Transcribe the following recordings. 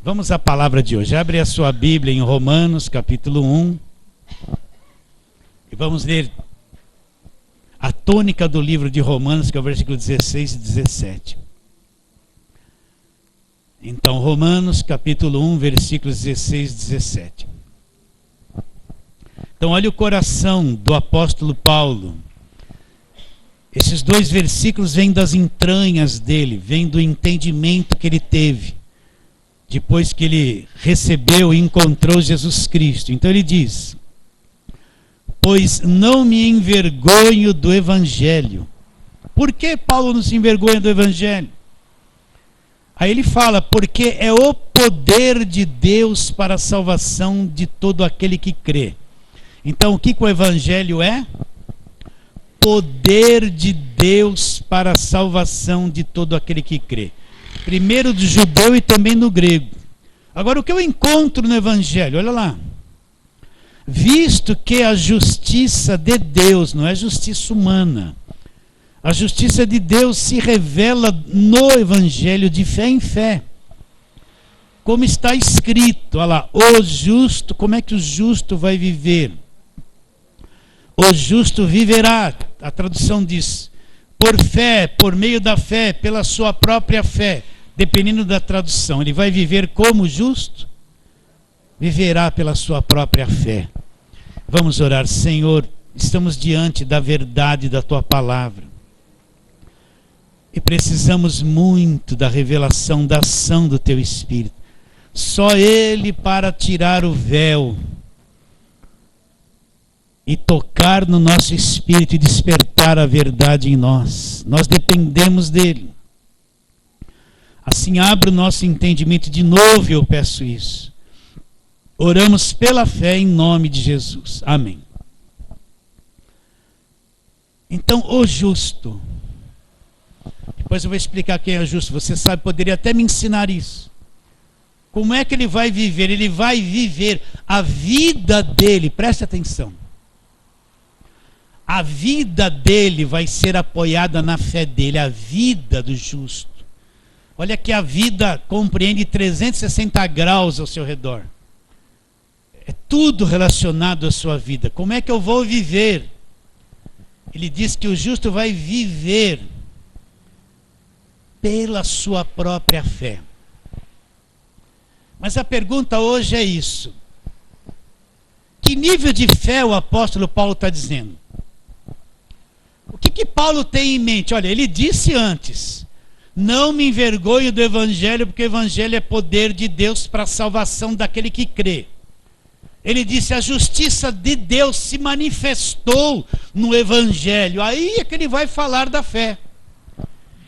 Vamos à palavra de hoje. Abre a sua Bíblia em Romanos, capítulo 1. E vamos ler a tônica do livro de Romanos, que é o versículo 16 e 17. Então, Romanos, capítulo 1, versículos 16 e 17. Então, olha o coração do apóstolo Paulo. Esses dois versículos vêm das entranhas dele, vêm do entendimento que ele teve depois que ele recebeu e encontrou Jesus Cristo. Então ele diz: pois não me envergonho do Evangelho. Por que Paulo não se envergonha do Evangelho? Aí ele fala: porque é o poder de Deus para a salvação de todo aquele que crê. Então o que o Evangelho é? Poder de Deus para a salvação de todo aquele que crê. Primeiro do judeu e também no grego. Agora, o que eu encontro no Evangelho? Olha lá. Visto que a justiça de Deus, não é justiça humana, a justiça de Deus se revela no Evangelho de fé em fé. Como está escrito, olha lá, o justo, como é que o justo vai viver? O justo viverá, a tradução diz, por fé, por meio da fé, pela sua própria fé, dependendo da tradução. Ele vai viver como justo? Viverá pela sua própria fé. Vamos orar. Senhor, estamos diante da verdade da tua palavra e precisamos muito da revelação, da ação do teu Espírito. Só Ele para tirar o véu e tocar no nosso espírito e despertar a verdade em nós. Nós dependemos dele. Assim, abra o nosso entendimento de novo, eu peço isso. Oramos pela fé em nome de Jesus. Amém. Então, o justo. Depois eu vou explicar quem é o justo. Você sabe, poderia até me ensinar isso. Como é que ele vai viver? Ele vai viver a vida dele. Preste atenção. A vida dele vai ser apoiada na fé dele, a vida do justo. Olha que a vida compreende 360 graus ao seu redor. É tudo relacionado à sua vida. Como é que eu vou viver? Ele diz que o justo vai viver pela sua própria fé. Mas a pergunta hoje é isso. Que nível de fé o apóstolo Paulo está dizendo? O que Paulo tem em mente? Olha, ele disse antes: não me envergonho do Evangelho, porque o Evangelho é poder de Deus para a salvação daquele que crê. Ele disse: a justiça de Deus se manifestou no Evangelho. Aí é que ele vai falar da fé.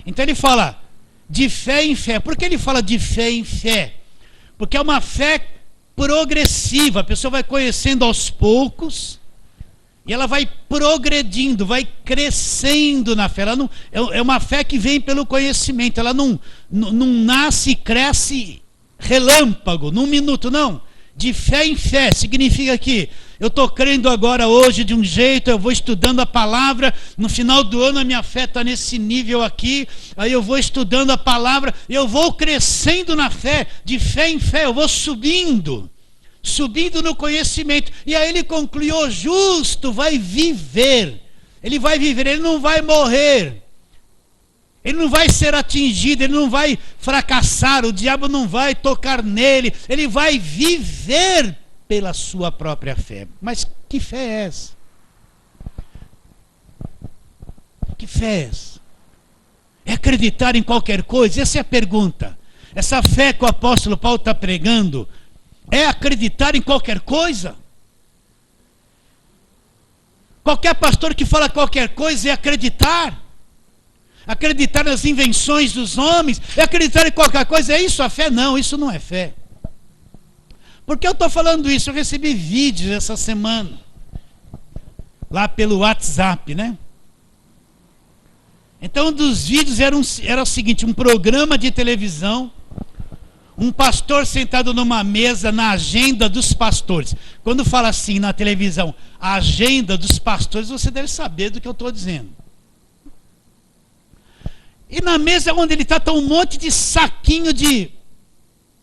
Então ele fala de fé em fé. Por que ele fala de fé em fé? Porque é uma fé progressiva. A pessoa vai conhecendo aos poucos e ela vai progredindo, vai crescendo na fé. Ela não, é uma fé que vem pelo conhecimento. Ela não nasce e cresce relâmpago, num minuto, não. De fé em fé, significa que eu estou crendo agora hoje de um jeito, eu vou estudando a palavra, no final do ano a minha fé está nesse nível aqui, aí eu vou estudando a palavra, eu vou crescendo na fé, de fé em fé, eu vou subindo no conhecimento. E aí ele conclui: o justo vai viver, ele não vai morrer, ele não vai ser atingido, ele não vai fracassar, o diabo não vai tocar nele, ele vai viver pela sua própria fé. Mas que fé é essa? Que fé é essa? É acreditar em qualquer coisa? Essa é a pergunta. Essa fé que o apóstolo Paulo está pregando é acreditar em qualquer coisa? Qualquer pastor que fala qualquer coisa é acreditar? Acreditar nas invenções dos homens? É acreditar em qualquer coisa? É isso a fé? Não, isso não é fé. Por que eu estou falando isso? Eu recebi vídeos essa semana, lá pelo WhatsApp, né? Então um dos vídeos era o seguinte: um programa de televisão, um pastor sentado numa mesa na agenda dos pastores. Quando fala assim na televisão, a agenda dos pastores, você deve saber do que eu estou dizendo. E na mesa onde ele está um monte de saquinho de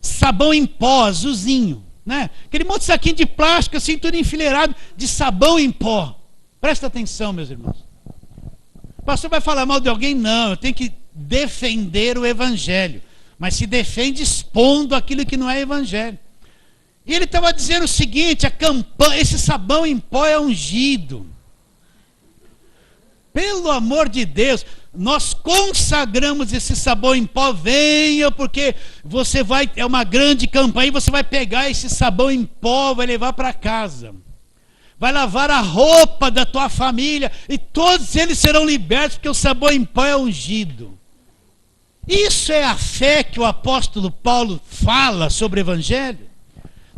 sabão em pó, azulzinho, né? Aquele monte de saquinho de plástico, assim, tudo enfileirado, de sabão em pó. Presta atenção, meus irmãos. O pastor vai falar mal de alguém? Não, eu tenho que defender o evangelho. Mas se defende expondo aquilo que não é evangelho. E ele estava dizendo o seguinte, esse sabão em pó é ungido. Pelo amor de Deus, nós consagramos esse sabão em pó, venha, porque você vai, é uma grande campanha, você vai pegar esse sabão em pó, vai levar para casa. Vai lavar a roupa da tua família, e todos eles serão libertos, porque o sabão em pó é ungido. Isso é a fé que o apóstolo Paulo fala sobre o evangelho?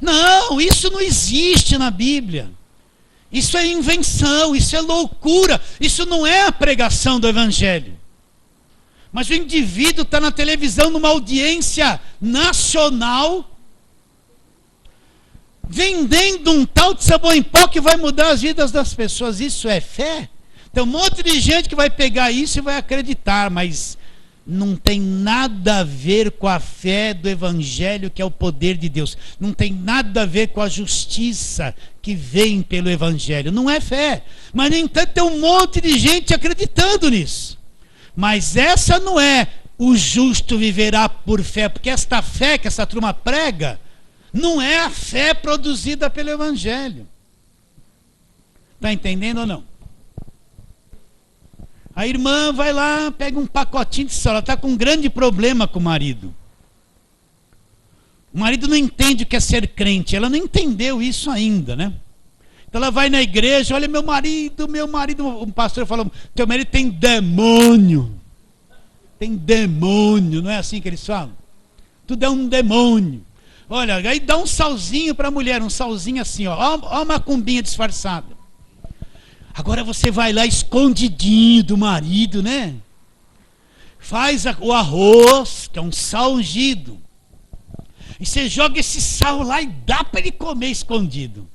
Não, isso não existe na Bíblia. Isso é invenção, isso é loucura, isso não é a pregação do evangelho. Mas o indivíduo está na televisão, numa audiência nacional, vendendo um tal de sabão em pó que vai mudar as vidas das pessoas. Isso é fé? Tem um monte de gente que vai pegar isso e vai acreditar, mas não tem nada a ver com a fé do evangelho, que é o poder de Deus. Não tem nada a ver com a justiça que vem pelo evangelho. Não é fé. Mas, no entanto, tem um monte de gente acreditando nisso. Mas essa não é o justo viverá por fé, porque esta fé que essa turma prega não é a fé produzida pelo evangelho. Está entendendo ou não? A irmã vai lá, pega um pacotinho de sal, ela está com um grande problema com o marido. O marido não entende o que é ser crente, ela não entendeu isso ainda, né? Então ela vai na igreja, olha meu marido, o pastor falou, teu marido tem demônio. Tem demônio, não é assim que eles falam? Tudo é um demônio. Olha, aí dá um salzinho para a mulher, um salzinho assim, ó uma macumbinha disfarçada. Agora você vai lá escondidinho do marido, né? Faz o arroz, que é um sal ungido. E você joga esse sal lá e dá para ele comer escondido.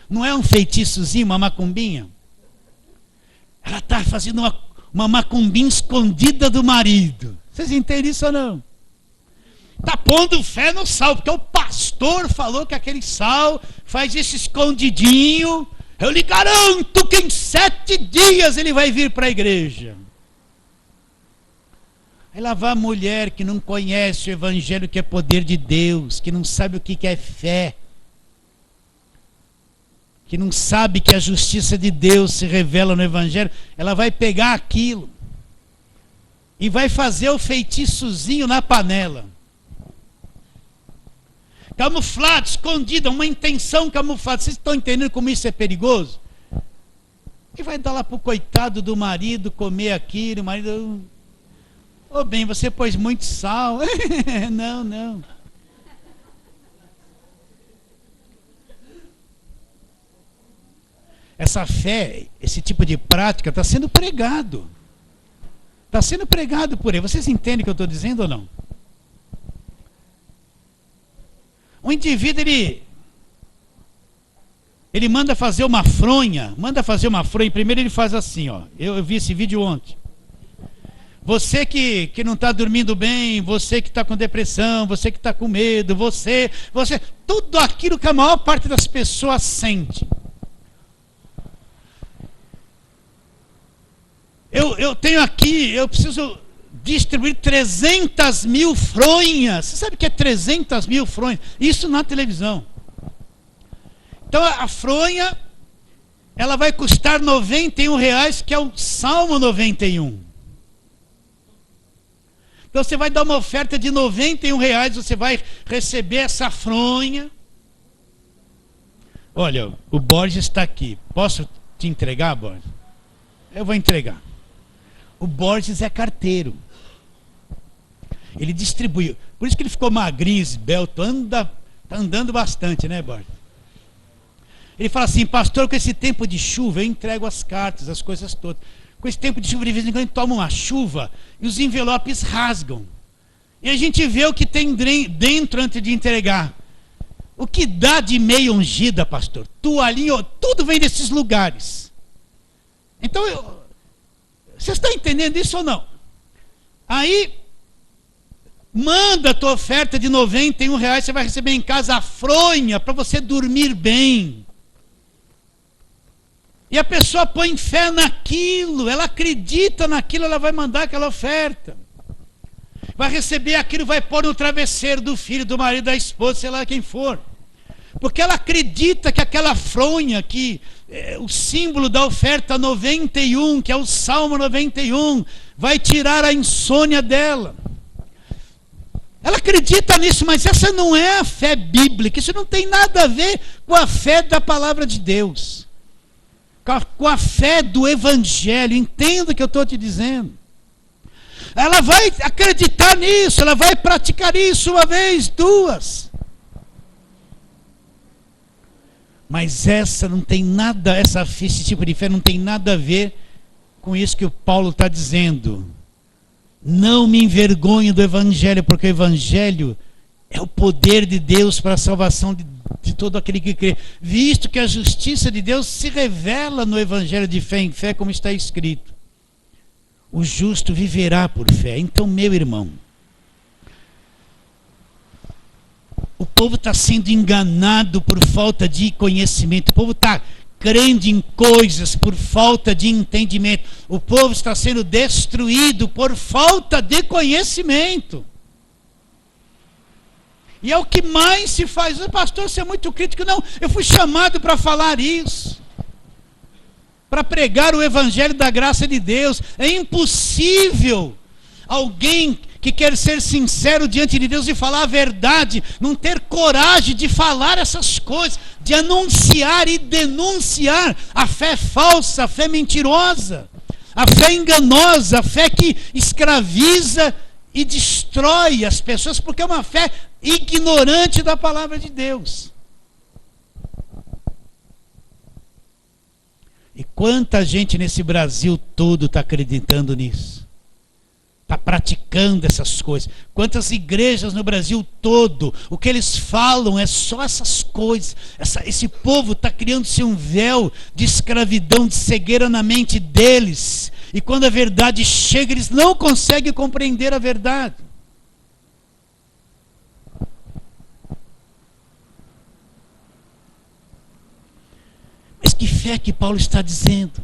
Não é um feitiçozinho, uma macumbinha? Ela está fazendo uma macumbinha escondida do marido. Vocês entendem isso ou não? Está pondo fé no sal, porque o pastor falou que aquele sal faz esse escondidinho. Eu lhe garanto que em 7 dias ele vai vir para a igreja. Aí lá vai a mulher que não conhece o evangelho, que é poder de Deus, que não sabe o que é fé, que não sabe que a justiça de Deus se revela no evangelho. Ela vai pegar aquilo e vai fazer o feitiçozinho na panela. Camuflado, escondido, uma intenção camuflada. Vocês estão entendendo como isso é perigoso? E vai dar lá para o coitado do marido comer aquilo. O marido, ô bem, você pôs muito sal. Não. Essa fé, esse tipo de prática está sendo pregado. Está sendo pregado por aí. Vocês entendem o que eu estou dizendo ou não? O indivíduo, ele manda fazer uma fronha. Primeiro ele faz assim, ó. Eu vi esse vídeo ontem. Você que não está dormindo bem, você que está com depressão, você que está com medo, você, tudo aquilo que a maior parte das pessoas sente. Eu tenho aqui, eu preciso distribuir 300 mil fronhas. Você sabe o que é 300 mil fronhas? Isso na televisão. Então a fronha, ela vai custar R$91, que é o Salmo 91. Então você vai dar uma oferta de R$91, você vai receber essa fronha. Olha, o Borges está aqui. Posso te entregar, Borges? Eu vou entregar. O Borges é carteiro. Ele distribuiu. Por isso que ele ficou magrinho, esbelto, está andando bastante, né, Borges? Ele fala assim, pastor, com esse tempo de chuva eu entrego as cartas, as coisas todas. Com esse tempo de chuva, de vez em quando, toma uma chuva e os envelopes rasgam. E a gente vê o que tem dentro antes de entregar. O que dá de meia ungida, pastor? Toalhinha, tudo vem desses lugares. Então, vocês estão entendendo isso ou não? Aí, Manda a tua oferta de R$ 91, você vai receber em casa a fronha para você dormir bem. E a pessoa põe fé naquilo, ela acredita naquilo, ela vai mandar aquela oferta. Vai receber aquilo, vai pôr no travesseiro do filho, do marido, da esposa, sei lá quem for. Porque ela acredita que aquela fronha, que é o símbolo da oferta 91, que é o Salmo 91, vai tirar a insônia dela. Ela acredita nisso, mas essa não é a fé bíblica. Isso não tem nada a ver com a fé da palavra de Deus. Com a fé do Evangelho. Entenda o que eu estou te dizendo. Ela vai acreditar nisso, ela vai praticar isso uma vez, duas. Mas essa não tem nada, esse tipo de fé não tem nada a ver com isso que o Paulo está dizendo. Não me envergonho do Evangelho, porque o Evangelho é o poder de Deus para a salvação de todo aquele que crê. Visto que a justiça de Deus se revela no Evangelho de fé em fé, como está escrito. O justo viverá por fé. Então, meu irmão, o povo está sendo enganado por falta de conhecimento. O povo está crendo em coisas por falta de entendimento. O povo está sendo destruído por falta de conhecimento. E é o que mais se faz. O pastor, você é muito crítico. Não, eu fui chamado para falar isso. Para pregar o Evangelho da graça de Deus. É impossível alguém que quer ser sincero diante de Deus e falar a verdade, não ter coragem de falar essas coisas, de anunciar e denunciar a fé falsa, a fé mentirosa, a fé enganosa, a fé que escraviza e destrói as pessoas, porque é uma fé ignorante da palavra de Deus. E quanta gente nesse Brasil todo está acreditando nisso? Está praticando essas coisas. Quantas igrejas no Brasil todo, o que eles falam é só essas coisas. Esse povo está criando-se um véu de escravidão, de cegueira na mente deles. E quando a verdade chega, eles não conseguem compreender a verdade. Mas que fé que Paulo está dizendo?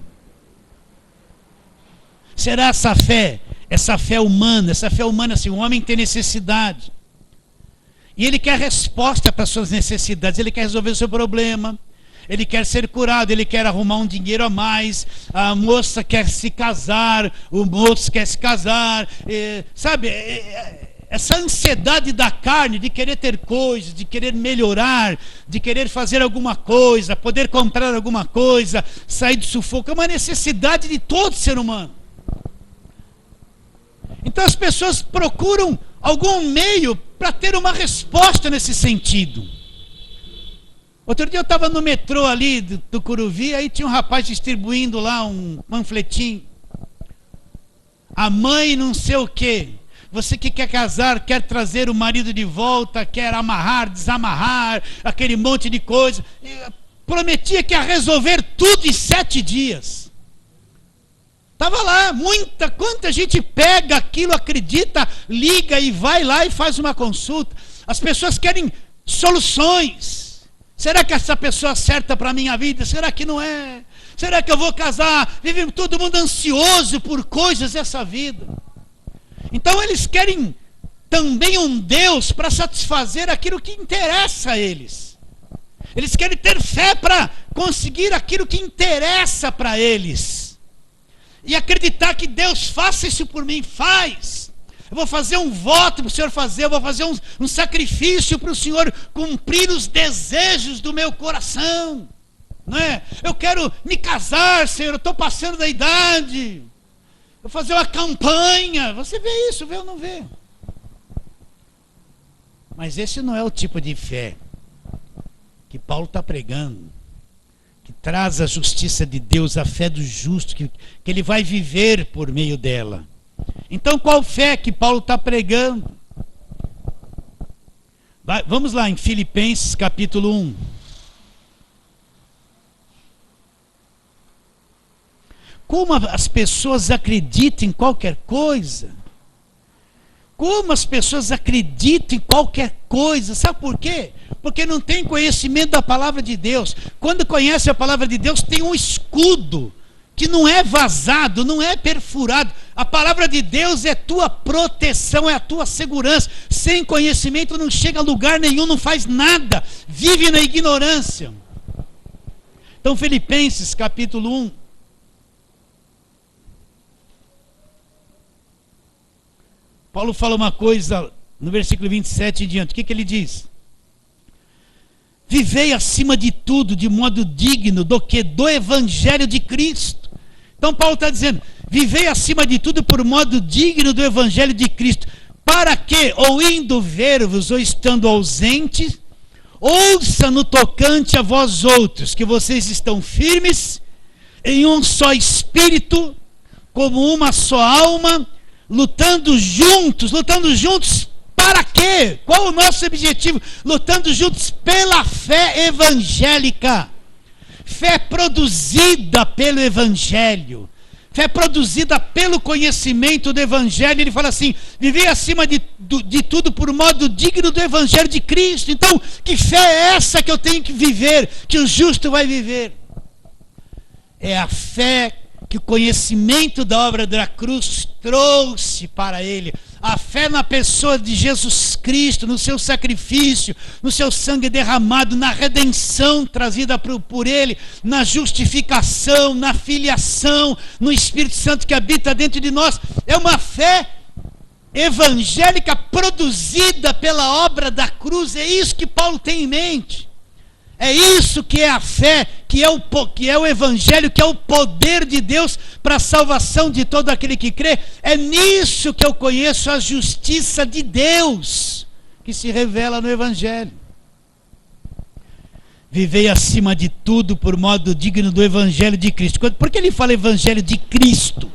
Será essa fé humana, assim, um homem tem necessidade. E ele quer resposta para as suas necessidades, ele quer resolver o seu problema, ele quer ser curado, ele quer arrumar um dinheiro a mais, a moça quer se casar, o moço quer se casar, sabe, essa ansiedade da carne de querer ter coisas, de querer melhorar, de querer fazer alguma coisa, poder comprar alguma coisa, sair do sufoco, é uma necessidade de todo ser humano. Então as pessoas procuram algum meio para ter uma resposta nesse sentido. Outro dia eu estava no metrô ali do Curuvi, aí tinha um rapaz distribuindo lá um panfletinho. A mãe não sei o quê. Você que quer casar, quer trazer o marido de volta, quer amarrar, desamarrar, aquele monte de coisa. Prometia que ia resolver tudo em 7 dias. Estava lá, quanta gente pega aquilo, acredita, liga e vai lá e faz uma consulta. As pessoas querem soluções. Será que essa pessoa é certa para a minha vida? Será que não é? Será que eu vou casar? Vive todo mundo ansioso por coisas dessa vida. Então eles querem também um Deus para satisfazer aquilo que interessa a eles. Eles querem ter fé para conseguir aquilo que interessa para eles. E acreditar que Deus faça isso por mim, faz. Eu vou fazer um voto para o Senhor fazer, eu vou fazer um sacrifício para o Senhor cumprir os desejos do meu coração. Não é? Eu quero me casar, Senhor, eu estou passando da idade. Vou fazer uma campanha. Você vê isso, vê ou não vê? Mas esse não é o tipo de fé que Paulo está pregando. Que traz a justiça de Deus, a fé do justo, que ele vai viver por meio dela. Então, qual fé que Paulo está pregando? Vamos lá em Filipenses capítulo 1. Como as pessoas acreditam em qualquer coisa. Como as pessoas acreditam em qualquer coisa? Sabe por quê? Porque não tem conhecimento da palavra de Deus. Quando conhece a palavra de Deus, tem um escudo que não é vazado, não é perfurado. A palavra de Deus é tua proteção, é a tua segurança. Sem conhecimento não chega a lugar nenhum, não faz nada. Vive na ignorância. Então, Filipenses capítulo 1. Paulo fala uma coisa no versículo 27 em diante. O que ele diz? Vivei acima de tudo de modo digno do evangelho de Cristo. Então Paulo está dizendo, vivei acima de tudo por modo digno do evangelho de Cristo, para que, ou indo ver-vos, ou estando ausente, ouça no tocante a vós outros, que vocês estão firmes, em um só espírito, como uma só alma, lutando juntos para quê? Qual o nosso objetivo? Lutando juntos pela fé evangélica. Fé produzida pelo evangelho. Fé produzida pelo conhecimento do evangelho. Ele fala assim, viver acima de tudo por modo digno do evangelho de Cristo. Então, que fé é essa que eu tenho que viver? Que o justo vai viver? É a fé que o conhecimento da obra da cruz trouxe para ele. A fé na pessoa de Jesus Cristo, no seu sacrifício, no seu sangue derramado, na redenção trazida por ele, na justificação, na filiação, no Espírito Santo que habita dentro de nós. É uma fé evangélica produzida pela obra da cruz. É isso que Paulo tem em mente. É isso que é a fé, que é o evangelho, que é o poder de Deus para a salvação de todo aquele que crê. É nisso que eu conheço a justiça de Deus, que se revela no evangelho. Vivei acima de tudo por modo digno do evangelho de Cristo. Por que ele fala evangelho de Cristo?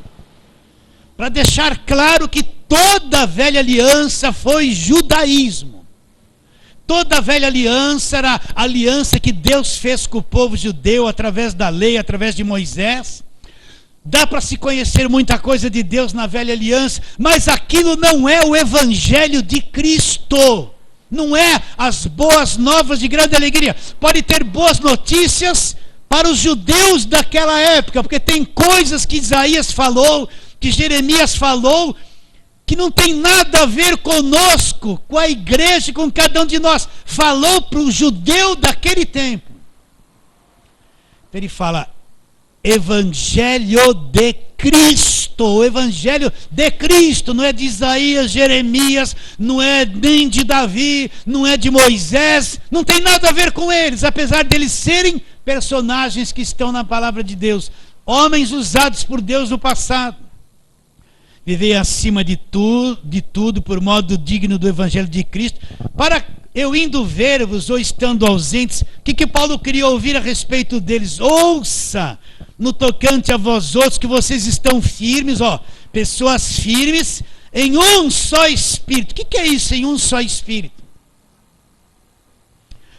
Para deixar claro que toda a velha aliança foi judaísmo. Toda a velha aliança era a aliança que Deus fez com o povo judeu através da lei, através de Moisés. Dá para se conhecer muita coisa de Deus na velha aliança, mas aquilo não é o evangelho de Cristo. Não é as boas novas de grande alegria. Pode ter boas notícias para os judeus daquela época, porque tem coisas que Isaías falou, que Jeremias falou, que não tem nada a ver conosco, com a igreja, com cada um de nós. Falou para o judeu daquele tempo. Então ele fala, evangelho de Cristo. O evangelho de Cristo, não é de Isaías, Jeremias, não é nem de Davi, não é de Moisés, não tem nada a ver com eles, apesar deles serem personagens que estão na palavra de Deus, homens usados por Deus no passado. Vivei acima de tudo por modo digno do evangelho de Cristo, para eu indo ver-vos ou estando ausentes. O que Paulo queria ouvir a respeito deles? Ouça no tocante a vós outros, que vocês estão firmes, pessoas firmes em um só espírito. O que é isso, em um só espírito?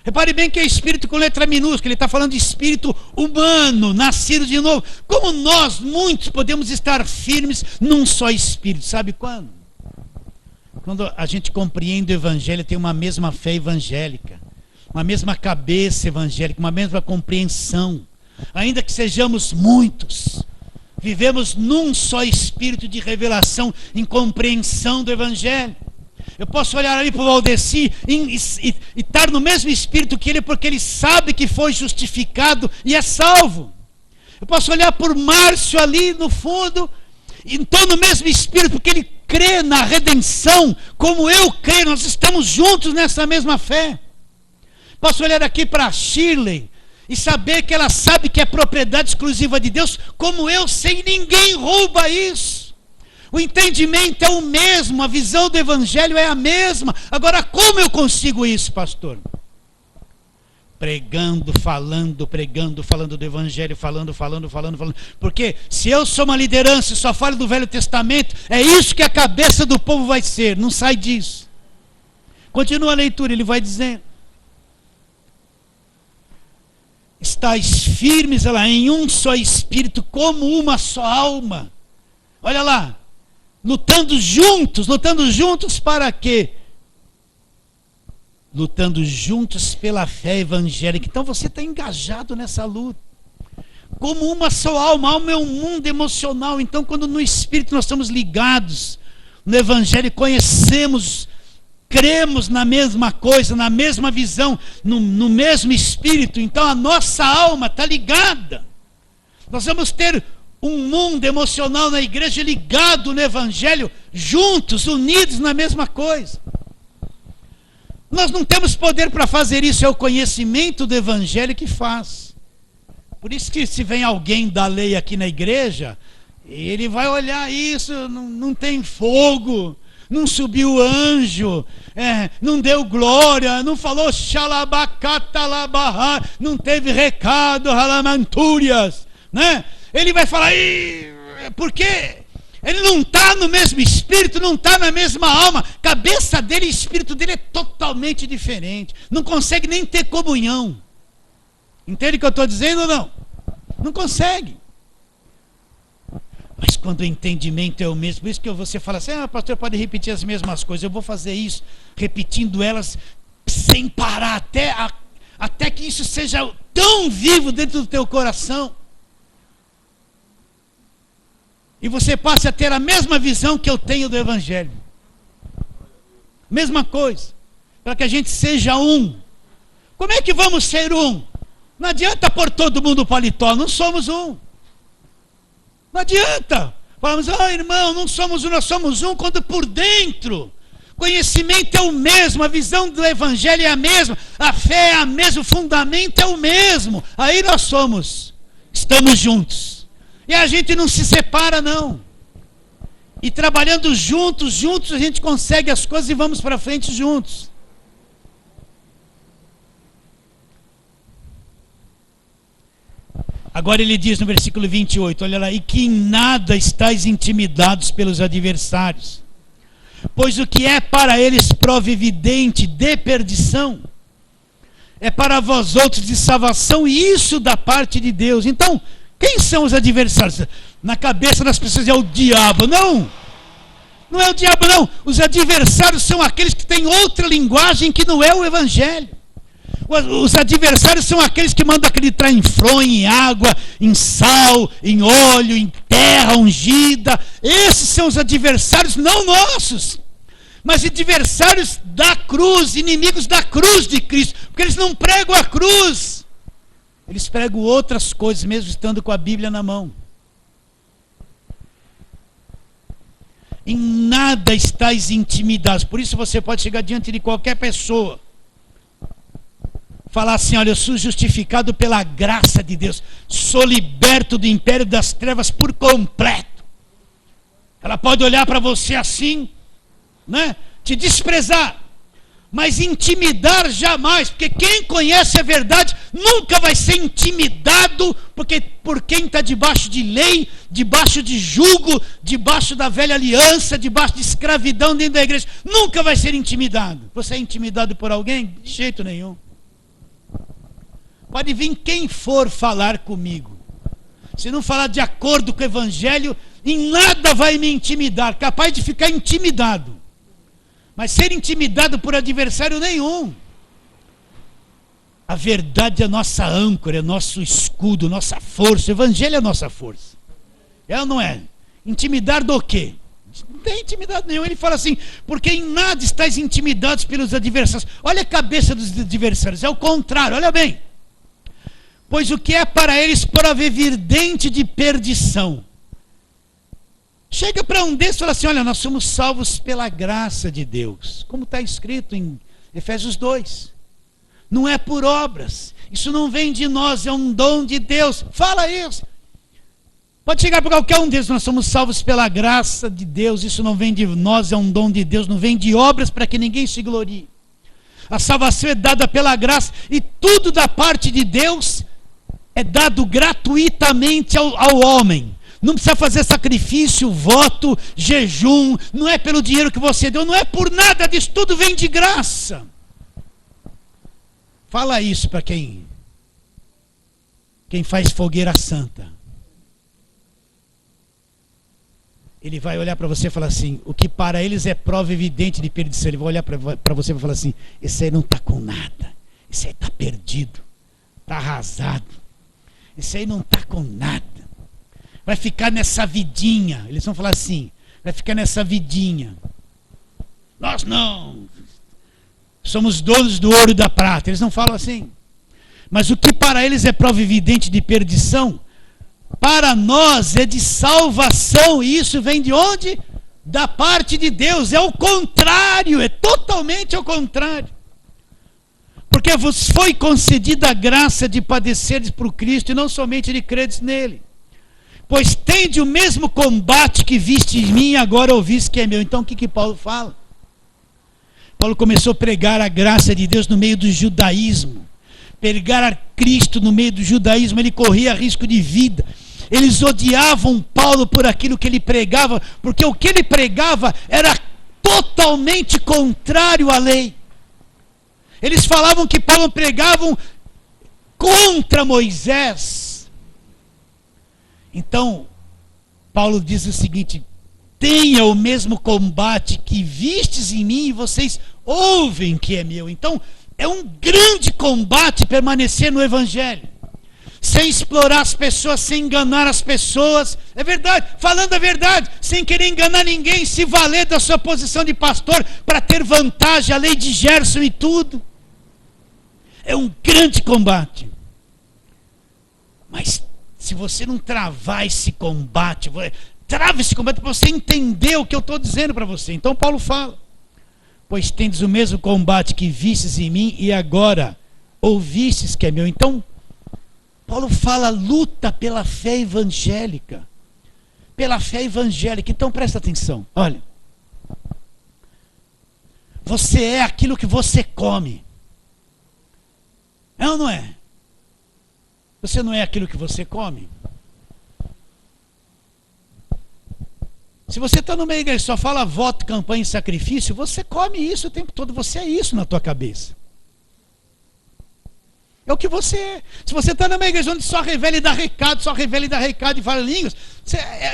Repare bem que é espírito com letra minúscula, ele está falando de espírito humano, nascido de novo. Como nós, muitos, podemos estar firmes num só espírito, sabe quando? Quando a gente compreende o evangelho, tem uma mesma fé evangélica, uma mesma cabeça evangélica, uma mesma compreensão. Ainda que sejamos muitos, vivemos num só espírito de revelação, em compreensão do evangelho. Eu posso olhar ali para o Valdeci e estar no mesmo espírito que ele, porque ele sabe que foi justificado e é salvo. Eu posso olhar por Márcio ali no fundo e estou no mesmo espírito, porque ele crê na redenção, como eu creio. Nós estamos juntos nessa mesma fé. Posso olhar aqui para Shirley e saber que ela sabe que é propriedade exclusiva de Deus, como eu sei, ninguém rouba isso. O entendimento é o mesmo, a visão do evangelho é a mesma. Agora, como eu consigo isso, pastor? Pregando, falando do evangelho, falando. Porque se eu sou uma liderança e só falo do Velho Testamento, é isso que a cabeça do povo vai ser, não sai disso. Continua a leitura, ele vai dizendo: estáis firmes, em um só espírito, como uma só alma. Olha lá. lutando juntos para quê? Lutando juntos pela fé evangélica. Então você está engajado nessa luta. Como uma só alma, a alma é um mundo emocional. Então quando no Espírito nós estamos ligados, no Evangelho conhecemos, cremos na mesma coisa, na mesma visão, no mesmo Espírito, então a nossa alma está ligada. Nós vamos ter um mundo emocional na igreja ligado no Evangelho, juntos, unidos na mesma coisa. Nós não temos poder para fazer isso, é o conhecimento do Evangelho que faz. Por isso que se vem alguém da lei aqui na igreja, ele vai olhar isso, não tem fogo, não subiu anjo, não deu glória, não falou xalabacatalabarra, não teve recado, ralamantúrias, né? Ele vai falar, por quê? Ele não está no mesmo espírito, não está na mesma alma, cabeça dele e espírito dele é totalmente diferente, não consegue nem ter comunhão. Entende o que eu estou dizendo ou não? Não consegue. Mas quando o entendimento é o mesmo, por isso que você fala assim, pastor, pode repetir as mesmas coisas, eu vou fazer isso, repetindo elas sem parar, até que isso seja tão vivo dentro do teu coração. E você passe a ter a mesma visão que eu tenho do Evangelho. Mesma coisa. Para que a gente seja um. Como é que vamos ser um? Não adianta pôr todo mundo paletó, não somos um. Não adianta. Falamos, irmão, não somos um, nós somos um quando por dentro. Conhecimento é o mesmo, a visão do Evangelho é a mesma, a fé é a mesma, o fundamento é o mesmo. Aí nós estamos juntos. E a gente não se separa, não. E trabalhando juntos a gente consegue as coisas e vamos para frente juntos. Agora ele diz no versículo 28, olha lá, e que em nada estáis intimidados pelos adversários, pois o que é para eles prova evidente de perdição, é para vós outros de salvação, e isso da parte de Deus. Então, quem são os adversários? Na cabeça das pessoas é o diabo. Não é o diabo, não. Os adversários são aqueles que têm outra linguagem que não é o Evangelho. Os adversários são aqueles que mandam acreditar em fronha, em água, em sal, em óleo, em terra ungida. Esses são os adversários, não nossos, mas adversários da cruz, inimigos da cruz de Cristo, porque eles não pregam a cruz, eles pregam outras coisas, mesmo estando com a Bíblia na mão. Em nada estáis intimidados. Por isso você pode chegar diante de qualquer pessoa, falar assim, olha, eu sou justificado pela graça de Deus, sou liberto do império das trevas por completo. Ela pode olhar para você assim, né? Te desprezar, mas intimidar jamais, porque quem conhece a verdade nunca vai ser intimidado por quem está debaixo de lei, debaixo de jugo, debaixo da velha aliança, debaixo de escravidão dentro da igreja. Nunca vai ser intimidado. Você é intimidado por alguém? De jeito nenhum. Pode vir quem for falar comigo. Se não falar de acordo com o Evangelho, em nada vai me intimidar. Capaz de ficar intimidado. Mas ser intimidado por adversário nenhum. A verdade é nossa âncora, é nosso escudo, nossa força. O Evangelho é nossa força. É ou não é? Intimidar do quê? Não tem intimidade nenhuma. Ele fala assim, porque em nada estáis intimidados pelos adversários. Olha a cabeça dos adversários. É o contrário, olha bem. Pois o que é para eles prova evidente de perdição. Chega para um desses e fala assim, olha, nós somos salvos pela graça de Deus. Como está escrito em Efésios 2. Não é por obras. Isso não vem de nós, é um dom de Deus. Fala isso. Pode chegar para qualquer um deles, nós somos salvos pela graça de Deus. Isso não vem de nós, é um dom de Deus. Não vem de obras para que ninguém se glorie. A salvação é dada pela graça e tudo da parte de Deus é dado gratuitamente ao homem. Não precisa fazer sacrifício, voto, jejum. Não é pelo dinheiro que você deu. Não é por nada disso. Tudo vem de graça. Fala isso para quem faz fogueira santa. ele vai olhar para você e falar assim, o que para eles é prova evidente de perdição. Ele vai olhar para você e vai falar assim, esse aí não está com nada, esse aí está perdido, está arrasado, esse aí não está com nada, vai ficar nessa vidinha. Eles vão falar assim, vai ficar nessa vidinha. Nós não somos donos do ouro e da prata. Eles não falam assim. Mas o que para eles é prova evidente de perdição, para nós é de salvação. E isso vem de onde? Da parte de Deus. É o contrário, é totalmente ao contrário. Porque vos foi concedida a graça de padeceres por Cristo e não somente de credes nele. Pois tende o mesmo combate que viste em mim e agora ouviste que é meu. Então o que Paulo fala? Paulo começou a pregar a graça de Deus no meio do judaísmo. Pregar a Cristo no meio do judaísmo, ele corria risco de vida. Eles odiavam Paulo por aquilo que ele pregava, porque o que ele pregava era totalmente contrário à lei. Eles falavam que Paulo pregava contra Moisés. Então, Paulo diz o seguinte: tenha o mesmo combate que vistes em mim e vocês ouvem que é meu. Então, é um grande combate permanecer no Evangelho, sem explorar as pessoas, sem enganar as pessoas. É verdade, falando a verdade, sem querer enganar ninguém, se valer da sua posição de pastor para ter vantagem, a lei de Gerson e tudo. É um grande combate. Mas se você não travar esse combate, trava esse combate para você entender o que eu estou dizendo para você. Então Paulo fala, pois tendes o mesmo combate que vistes em mim e agora ouvistes que é meu. Então Paulo fala luta pela fé evangélica. Pela fé evangélica. Então presta atenção, olha. Você é aquilo que você come. É ou não é? Você não é aquilo que você come? Se você está numa igreja e só fala voto, campanha e sacrifício, você come isso o tempo todo, você é isso na tua cabeça. É o que você é. Se você está numa igreja onde só revela e dá recado, e fala línguas,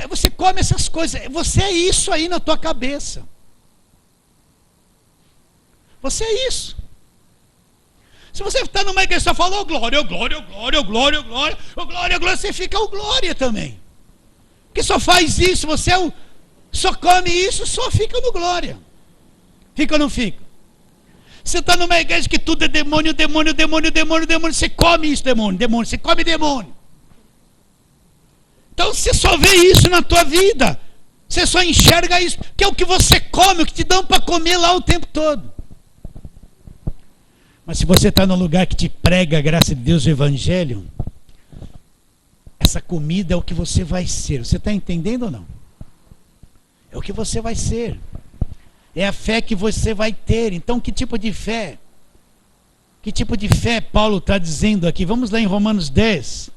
você come essas coisas, você é isso aí na tua cabeça. Você é isso. Se você está numa igreja e só fala glória, você fica o glória também. Porque só faz isso, você é o... Só come isso, só fica no glória. Fica ou não fica? Você está numa igreja que tudo é demônio, você come isso, demônio, você come demônio. Então você só vê isso na tua vida. Você só enxerga isso, que é o que você come, o que te dão para comer lá o tempo todo. Mas se você está num lugar que te prega a graça de Deus, o Evangelho, essa comida é o que você vai ser. Você está entendendo ou não? É o que você vai ser. É a fé que você vai ter. Então, que tipo de fé? Que tipo de fé Paulo está dizendo aqui? Vamos lá em Romanos 10.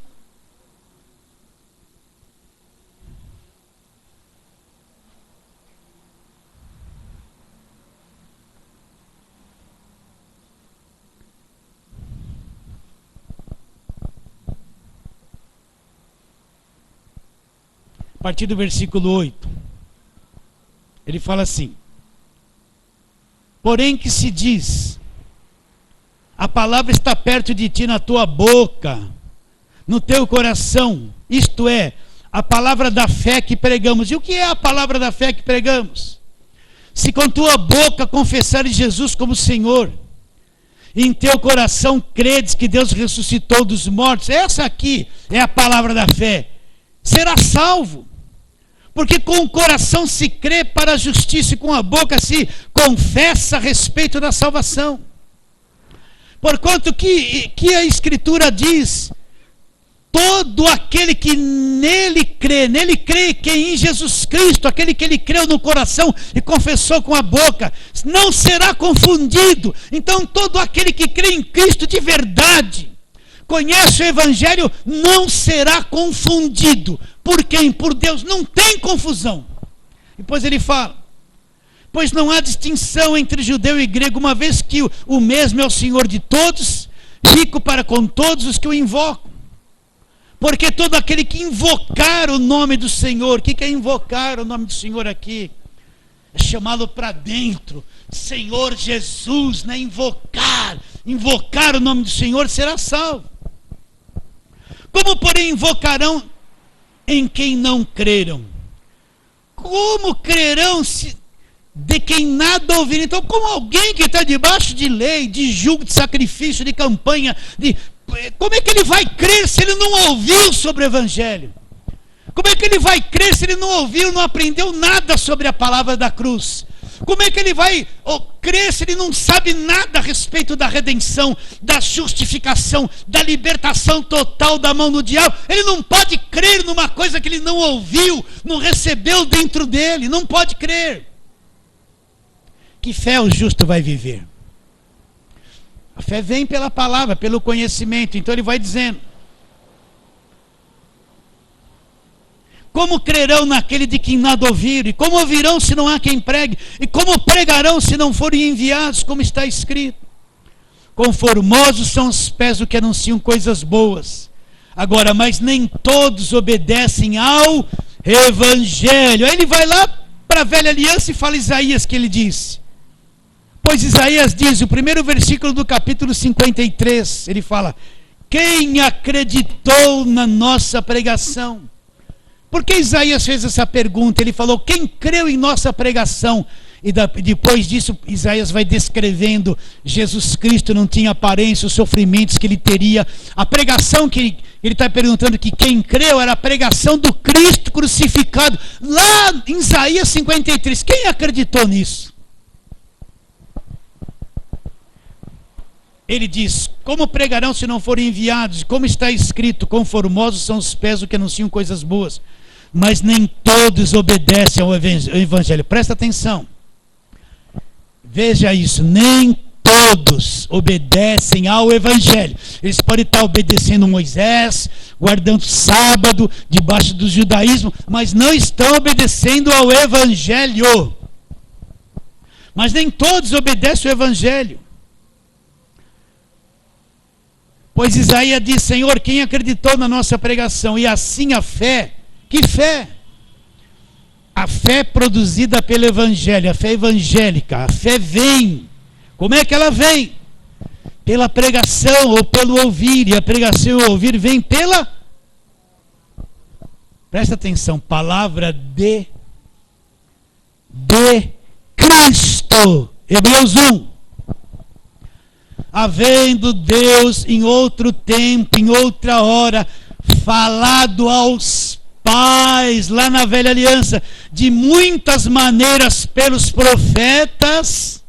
A partir do versículo 8. Ele fala assim: porém que se diz, a palavra está perto de ti, na tua boca, no teu coração, isto é, a palavra da fé que pregamos. E o que é a palavra da fé que pregamos? Se com tua boca confessares Jesus como Senhor, e em teu coração credes que Deus ressuscitou dos mortos, essa aqui é a palavra da fé, serás salvo. Porque com o coração se crê para a justiça e com a boca se confessa a respeito da salvação. Porquanto que a Escritura diz, todo aquele que nele crê que em Jesus Cristo, aquele que ele creu no coração e confessou com a boca, não será confundido. Então todo aquele que crê em Cristo de verdade, conhece o Evangelho, não será confundido. Por quem? Por Deus. Não tem confusão. Depois ele fala, pois não há distinção entre judeu e grego, uma vez que o mesmo é o Senhor de todos, rico para com todos os que o invocam. Porque todo aquele que invocar o nome do Senhor, o que é invocar o nome do Senhor aqui? É chamá-lo para dentro. Senhor Jesus, né? Invocar o nome do Senhor, será salvo. Como, porém, invocarão em quem não creram? Como crerão de quem nada ouviram? Então, como alguém que está debaixo de lei, de julgo, de sacrifício, de campanha, como é que ele vai crer se ele não ouviu sobre o Evangelho? Como é que ele vai crer se ele não ouviu, não aprendeu nada sobre a palavra da cruz? Como é que ele vai crer se ele não sabe nada a respeito da redenção, da justificação, da libertação total da mão do diabo? Ele não pode crer numa coisa que ele não ouviu, não recebeu dentro dele, não pode crer. Que fé o justo vai viver? A fé vem pela palavra, pelo conhecimento. Então ele vai dizendo: como crerão naquele de quem nada ouviram? E como ouvirão se não há quem pregue? E como pregarão se não forem enviados? Como está escrito: conformosos são os pés do que anunciam coisas boas. Agora, mas nem todos obedecem ao Evangelho. Aí ele vai lá para a velha aliança e fala Isaías, que ele disse. Pois Isaías diz, o primeiro versículo do capítulo 53, ele fala: quem acreditou na nossa pregação? Por que Isaías fez essa pergunta? Ele falou: quem creu em nossa pregação? E depois disso, Isaías vai descrevendo Jesus Cristo, não tinha aparência, os sofrimentos que ele teria. A pregação que ele está perguntando, que quem creu era a pregação do Cristo crucificado. Lá em Isaías 53, quem acreditou nisso? Ele diz: como pregarão se não forem enviados? Como está escrito: conformosos são os pés do que anunciam coisas boas. Mas nem todos obedecem ao Evangelho. Presta atenção. Veja isso. Nem todos obedecem ao Evangelho. Eles podem estar obedecendo Moisés, guardando sábado, debaixo do judaísmo, mas não estão obedecendo ao Evangelho. Mas nem todos obedecem ao Evangelho. Pois Isaías diz: Senhor, quem acreditou na nossa pregação? E assim a fé. Que fé? A fé produzida pelo Evangelho, a fé evangélica. A fé vem. Como é que ela vem? Pela pregação ou pelo ouvir. E a pregação e o ouvir vem pela... Presta atenção. Palavra de Cristo. Hebreus 1. Havendo Deus em outro tempo, em outra hora, falado aos pais, lá na velha aliança, de muitas maneiras pelos profetas,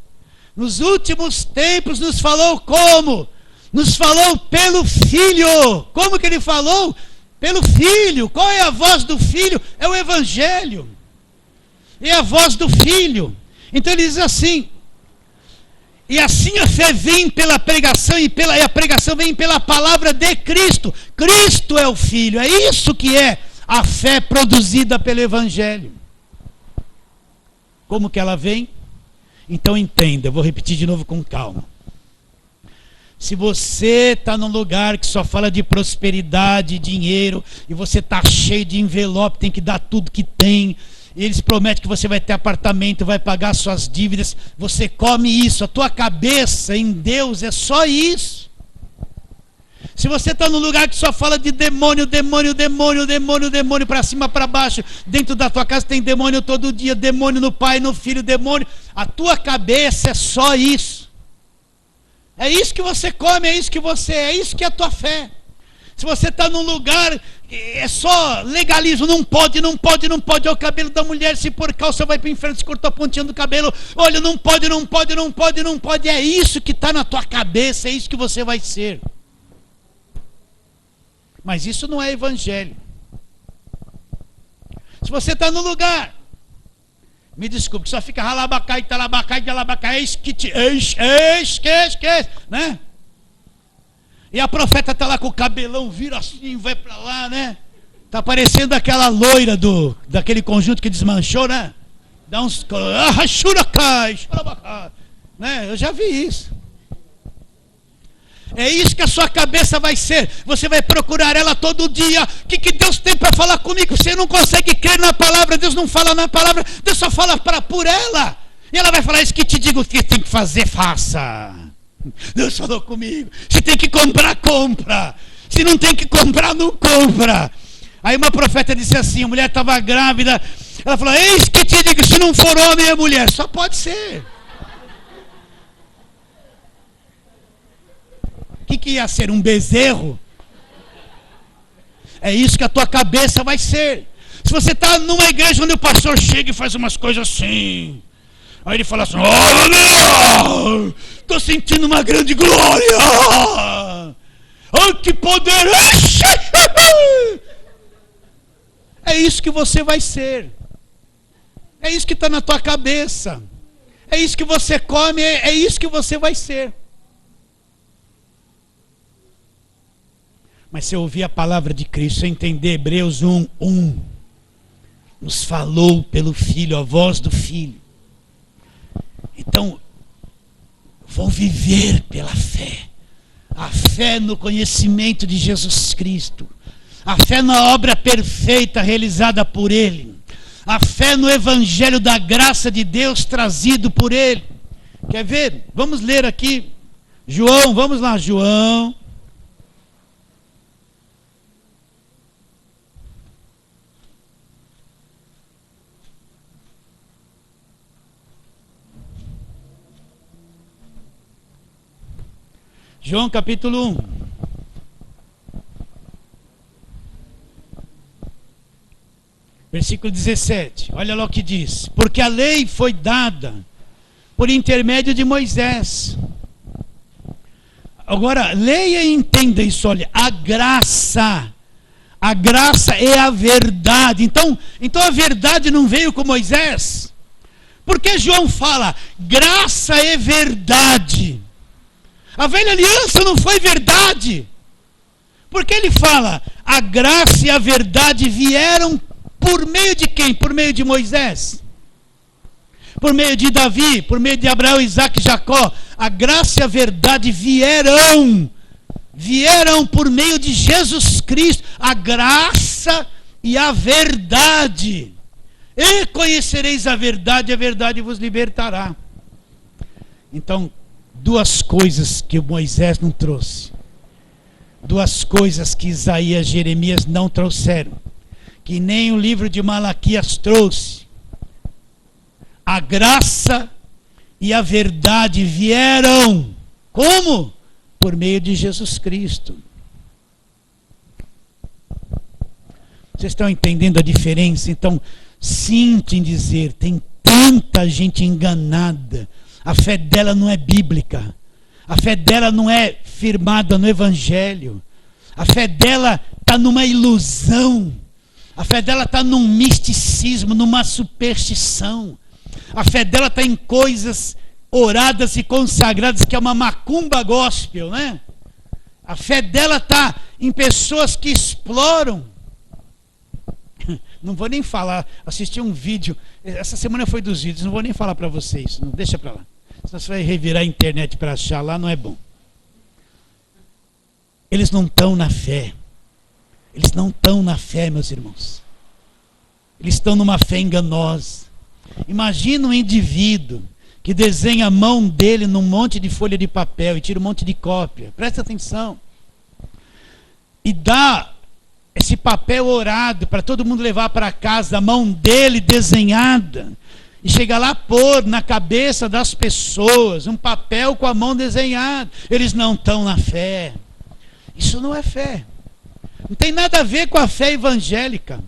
nos últimos tempos nos falou como? Nos falou pelo Filho. Como que ele falou? Pelo Filho. Qual é a voz do Filho? É o Evangelho. É a voz do Filho. Então ele diz assim: e assim a fé vem pela pregação, e a pregação vem pela palavra de Cristo. Cristo é o Filho. É isso que é a fé produzida pelo Evangelho. Como que ela vem? Então entenda, eu vou repetir de novo com calma. Se você está num lugar que só fala de prosperidade, dinheiro, e você está cheio de envelope, tem que dar tudo que tem, e eles prometem que você vai ter apartamento, vai pagar suas dívidas, você come isso, a tua cabeça em Deus é só isso. Se você está num lugar que só fala de demônio, demônio, demônio, demônio, demônio, para cima, para baixo, dentro da tua casa tem demônio todo dia, demônio no pai, no filho, demônio, a tua cabeça é só isso. É isso que você come, é isso que você é isso que é a tua fé. Se você está num lugar, é só legalismo, não pode, não pode, não pode, é o cabelo da mulher, se por calça vai para o inferno, se cortou a pontinha do cabelo, olha, não pode, não pode, não pode, não pode, é isso que está na tua cabeça, é isso que você vai ser. Mas isso não é Evangelho. Se você está no lugar, me desculpe, que só fica ralabacai, talabacai, talabacai, né? E a profeta está lá com o cabelão, vira assim, vai para lá, né? Está parecendo aquela loira daquele conjunto que desmanchou, né? Dá uns... né? Eu já vi isso. É isso que a sua cabeça vai ser. Você vai procurar ela todo dia. O que Deus tem para falar comigo? Você não consegue crer na palavra. Deus não fala na palavra. Deus só fala por ela. E ela vai falar: isso que te digo que tem que fazer, faça. Deus falou comigo. Se tem que comprar, compra. Se não tem que comprar, não compra. Aí uma profeta disse assim: a mulher estava grávida. Ela falou: eis que te digo, se não for homem é mulher. Só pode ser. O que ia ser? Um bezerro? É isso que a tua cabeça vai ser. Se você está numa igreja onde o pastor chega e faz umas coisas assim, aí ele fala assim: olha, estou sentindo uma grande glória. Oh, que poder! É isso que você vai ser. É isso que está na tua cabeça. É isso que você come, é isso que você vai ser. Mas se eu ouvir a palavra de Cristo, se eu entender Hebreus 1:1, nos falou pelo Filho, a voz do Filho. Então, vou viver pela fé. A fé no conhecimento de Jesus Cristo. A fé na obra perfeita realizada por Ele. A fé no Evangelho da graça de Deus trazido por Ele. Quer ver? Vamos ler aqui. João, vamos lá, João. João capítulo 1. Versículo 17. Olha lá o que diz. Porque a lei foi dada por intermédio de Moisés. Agora, leia e entenda isso. Olha, a graça é a verdade. Então a verdade não veio com Moisés. Porque João fala, graça é verdade. A velha aliança não foi verdade. Porque ele fala, a graça e a verdade vieram por meio de quem? Por meio de Moisés. Por meio de Davi, por meio de Abraão, Isaac e Jacó. A graça e a verdade vieram por meio de Jesus Cristo. A graça e a verdade. E conhecereis a verdade vos libertará. Então, duas coisas que Moisés não trouxe. Duas coisas que Isaías e Jeremias não trouxeram. Que nem o livro de Malaquias trouxe. A graça e a verdade vieram. Como? Por meio de Jesus Cristo. Vocês estão entendendo a diferença? Então, sinto em dizer, tem tanta gente enganada. A fé dela não é bíblica. A fé dela não é firmada no Evangelho. A fé dela está numa ilusão. A fé dela está num misticismo, numa superstição. A fé dela está em coisas oradas e consagradas, que é uma macumba gospel, né? A fé dela está em pessoas que exploram. Não vou nem falar, assisti um vídeo, essa semana foi dos vídeos, não vou nem falar para vocês, não, deixa para lá. Senão você vai revirar a internet para achar lá, não é bom. Eles não estão na fé. Eles não estão na fé, meus irmãos. Eles estão numa fé enganosa. Imagina um indivíduo que desenha a mão dele num monte de folha de papel e tira um monte de cópia. Presta atenção. E dá esse papel orado para todo mundo levar para casa, a mão dele desenhada. E chega lá pôr na cabeça das pessoas um papel com a mão desenhada. Eles não estão na fé. Isso não é fé. Não tem nada a ver com a fé evangélica.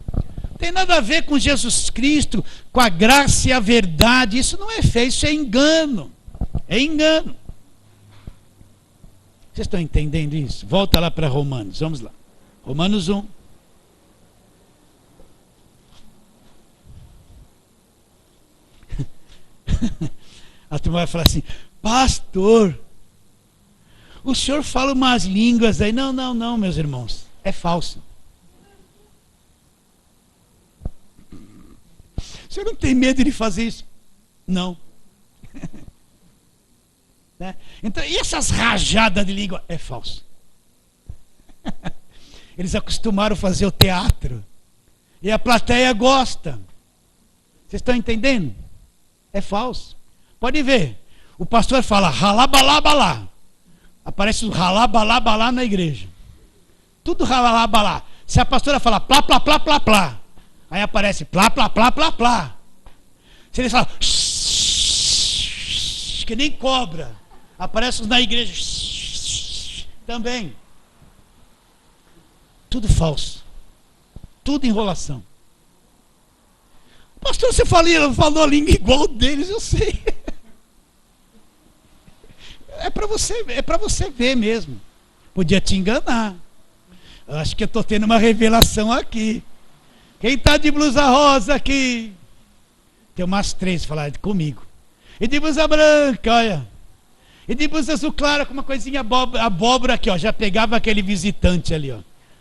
Não tem nada a ver com Jesus Cristo, com a graça e a verdade. Isso não é fé, isso é engano. É engano. Vocês estão entendendo isso? Volta lá para Romanos, vamos lá. Romanos 1. A turma vai falar assim: pastor, o senhor fala umas línguas aí. Não, meus irmãos, é falso. O senhor não tem medo de fazer isso? Não. Né? Então, e essas rajadas de língua? É falso. Eles acostumaram a fazer o teatro. E a plateia gosta. Vocês estão entendendo? É falso. Pode ver. O pastor fala ralabalá. Aparece o ralabalá na igreja. Tudo ralabalá. Se a pastora fala plá, plá, plá, plá, plá, aí aparece plá, plá, plá, plá, plá. Se eles falam que nem cobra, aparece na igreja também. Tudo falso. Tudo enrolação. Pastor, você falou a língua igual deles, eu sei. É para você ver mesmo. Podia te enganar. Eu acho que eu estou tendo uma revelação aqui. Quem está de blusa rosa aqui? Tem umas 3 falaram comigo. E de blusa branca, olha. E de blusa azul clara com uma coisinha abóbora aqui, ó. Já pegava aquele visitante ali, ó.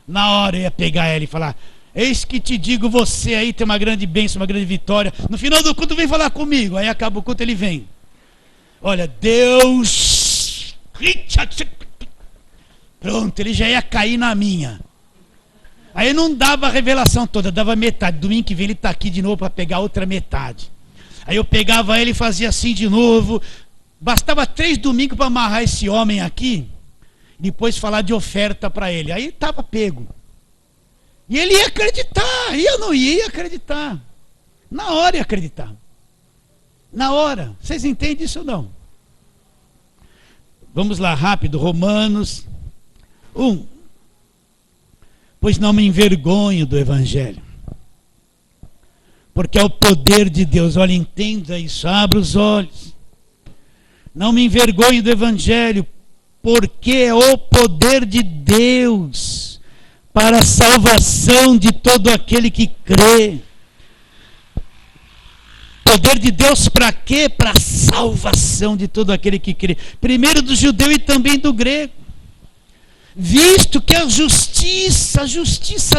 Na hora eu ia pegar ela e falar: eis que te digo, você aí tem uma grande bênção, uma grande vitória. No final do culto vem falar comigo. Aí acaba o culto, ele vem. Olha, Deus. Pronto, ele já ia cair na minha. Aí não dava a revelação toda, dava metade. Domingo que vem ele está aqui de novo para pegar outra metade. Aí eu pegava ele e fazia assim de novo. Bastava 3 domingos para amarrar esse homem aqui. Depois falar de oferta para ele. Aí estava pego. E ele ia acreditar, e eu não ia acreditar. Na hora ia acreditar. Na hora. Vocês entendem isso ou não? Vamos lá, rápido. Romanos 1. Pois não me envergonho do Evangelho. Porque é o poder de Deus. Olha, entenda isso, abra os olhos. Não me envergonho do Evangelho, porque é o poder de Deus para a salvação de todo aquele que crê. Poder de Deus para quê? Para a salvação de todo aquele que crê. Primeiro do judeu e também do grego. Visto que a justiça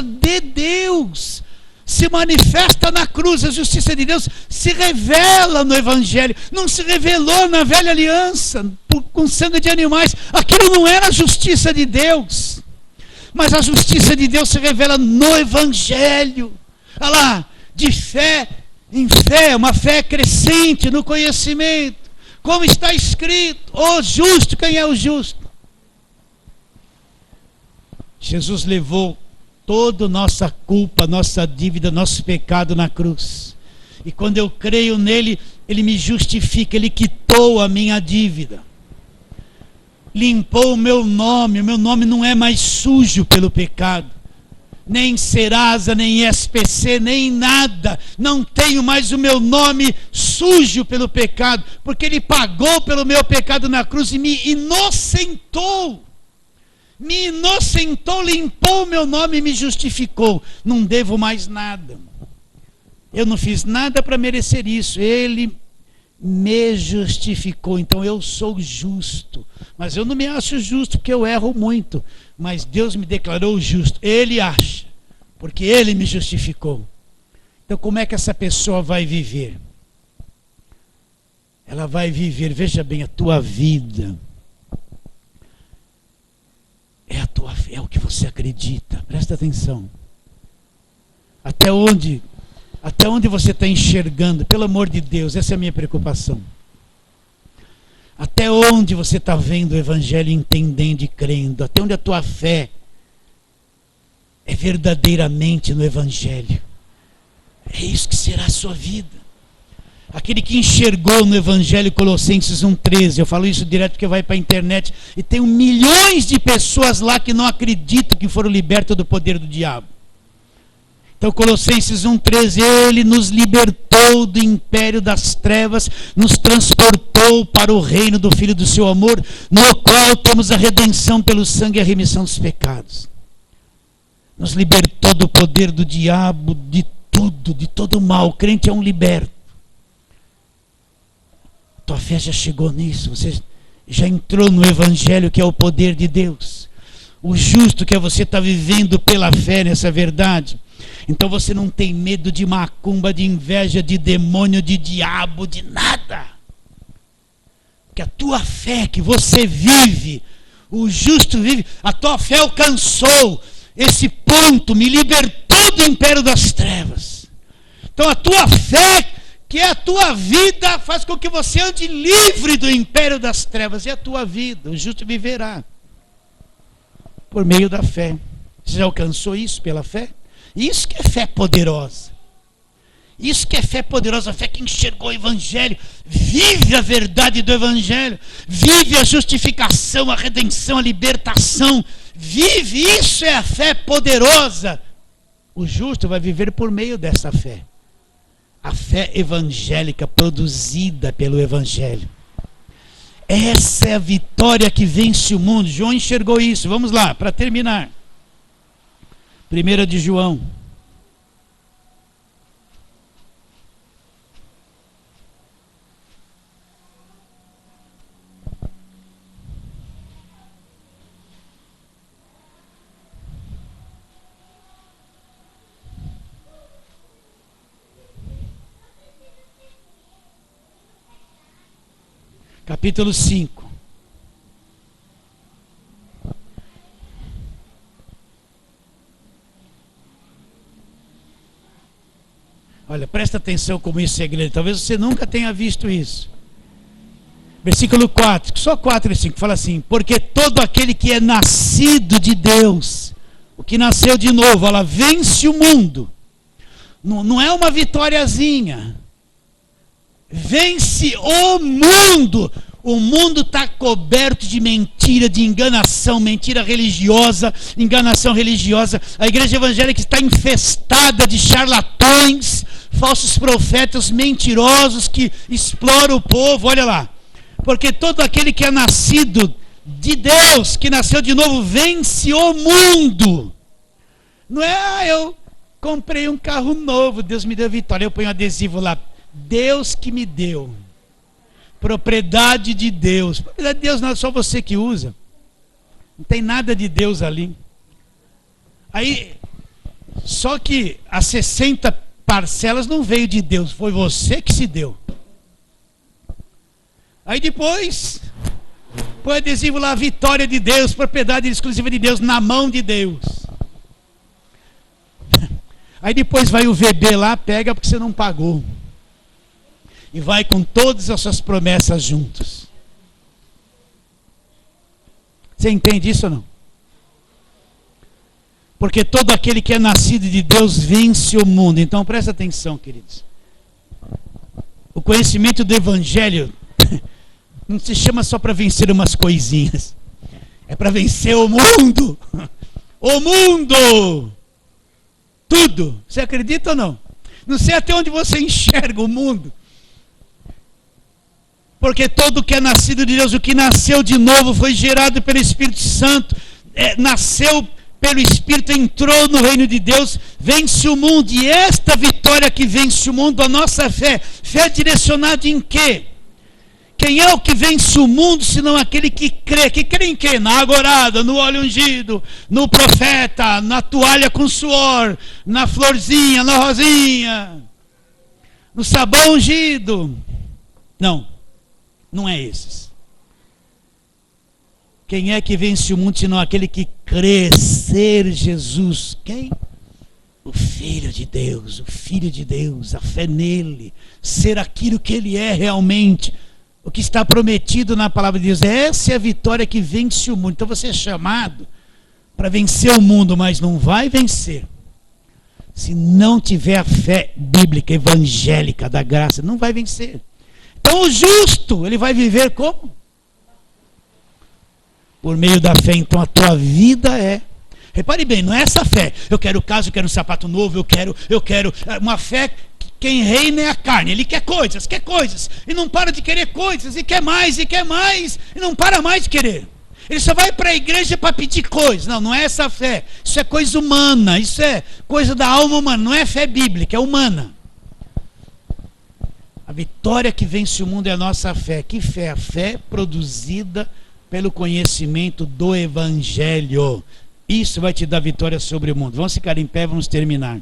de Deus se manifesta na cruz, a justiça de Deus se revela no Evangelho, não se revelou na velha aliança, com sangue de animais. Aquilo não era a justiça de Deus, mas a justiça de Deus se revela no Evangelho. Olha lá, de fé em fé, uma fé crescente no conhecimento, como está escrito: o justo, quem é o justo? Jesus levou toda a nossa culpa, nossa dívida, nosso pecado na cruz. E quando eu creio nele, ele me justifica, ele quitou a minha dívida. Limpou o meu nome não é mais sujo pelo pecado. Nem Serasa, nem SPC, nem nada. Não tenho mais o meu nome sujo pelo pecado, porque ele pagou pelo meu pecado na cruz e me inocentou. Limpou o meu nome e me justificou. Não devo mais nada. Eu não fiz nada para merecer isso. Ele me justificou. Então eu sou justo. Mas eu não me acho justo porque eu erro muito. Mas Deus me declarou justo. Ele acha, porque ele me justificou. Então como é que essa pessoa vai viver? Ela vai viver, veja bem, a tua vida. É a tua fé, é o que você acredita. Presta atenção. Até onde você está enxergando? Pelo amor de Deus, essa é a minha preocupação. Até onde você está vendo o Evangelho, entendendo e crendo? Até onde a tua fé é verdadeiramente no Evangelho? É isso que será a sua vida. Aquele que enxergou no Evangelho, Colossenses 1,13, eu falo isso direto porque vai para a internet, e tem milhões de pessoas lá que não acreditam que foram libertas do poder do diabo. Então Colossenses 1,13, ele nos libertou do império das trevas, nos transportou para o reino do Filho do seu amor, no qual temos a redenção pelo sangue e a remissão dos pecados. Nos libertou do poder do diabo, de tudo, de todo o mal. O crente é um liberto. Tua fé já chegou nisso, você já entrou no Evangelho, que é o poder de Deus. O justo que é você estar vivendo pela fé nessa verdade. Então você não tem medo de macumba, de inveja, de demônio, de diabo, de nada. Porque que a tua fé que você vive, o justo vive, a tua fé alcançou esse ponto, me libertou do império das trevas. Então a tua fé, que é a tua vida, faz com que você ande livre do império das trevas. É a tua vida, o justo viverá por meio da fé. Você já alcançou isso pela fé? Isso que é fé poderosa. Isso que é fé poderosa, a fé que enxergou o Evangelho, vive a verdade do Evangelho, vive a justificação, a redenção, a libertação, vive, isso é a fé poderosa. O justo vai viver por meio dessa fé. A fé evangélica produzida pelo Evangelho. Essa é a vitória que vence o mundo. João enxergou isso. Vamos lá, para terminar. 1 de João. Capítulo 5. Olha, presta atenção como isso é grande. Talvez você nunca tenha visto isso. Versículo 4, só 4 e 5, fala assim: porque todo aquele que é nascido de Deus, o que nasceu de novo, ela vence o mundo. Não é uma vitóriazinha. Vence o mundo. O mundo está coberto de mentira, de enganação, mentira religiosa, enganação religiosa. A igreja evangélica está infestada de charlatões, falsos profetas mentirosos que exploram o povo. Olha lá. Porque todo aquele que é nascido de Deus, que nasceu de novo, vence o mundo. Não é, eu comprei um carro novo, Deus me deu vitória, eu ponho um adesivo lá. Deus que me deu. Propriedade de Deus. Propriedade de Deus não é só você que usa. Não tem nada de Deus ali. Aí, só que as 60 parcelas não veio de Deus, foi você que se deu. Aí depois, põe adesivo lá, vitória de Deus, propriedade exclusiva de Deus, na mão de Deus. Aí depois vai o VB lá, pega porque você não pagou. E vai com todas as suas promessas juntos. Você entende isso ou não? Porque todo aquele que é nascido de Deus vence o mundo. Então presta atenção, queridos. O conhecimento do Evangelho não se chama só para vencer umas coisinhas. É para vencer o mundo. O mundo! Tudo. Você acredita ou não? Não sei até onde você enxerga o mundo. Porque todo que é nascido de Deus, o que nasceu de novo, foi gerado pelo Espírito Santo, nasceu pelo Espírito, entrou no reino de Deus, vence o mundo. E esta vitória que vence o mundo, a nossa fé é direcionada em quê? Quem é o que vence o mundo, senão aquele que crê? Que crê em quê? Na agorada, no óleo ungido, no profeta, na toalha com suor, na florzinha, na rosinha, no sabão ungido. Não é esses. Quem é que vence o mundo, senão aquele que crê ser Jesus? Quem? O Filho de Deus, o Filho de Deus, a fé nele, ser aquilo que ele é realmente, o que está prometido na palavra de Deus. Essa é a vitória que vence o mundo. Então você é chamado para vencer o mundo, mas não vai vencer se não tiver a fé bíblica, evangélica, da graça. Não vai vencer. Então o justo, ele vai viver como? Por meio da fé. Então a tua vida é. Repare bem, não é essa fé. Eu quero casa, eu quero um sapato novo, eu quero. Uma fé, quem reina é a carne. Ele quer coisas. E não para de querer coisas. E quer mais. E não para mais de querer. Ele só vai para a igreja para pedir coisas. Não é essa fé. Isso é coisa humana. Isso é coisa da alma humana. Não é fé bíblica, é humana. A vitória que vence o mundo é a nossa fé. Que fé? A fé produzida pelo conhecimento do Evangelho. Isso vai te dar vitória sobre o mundo. Vamos ficar em pé, vamos terminar.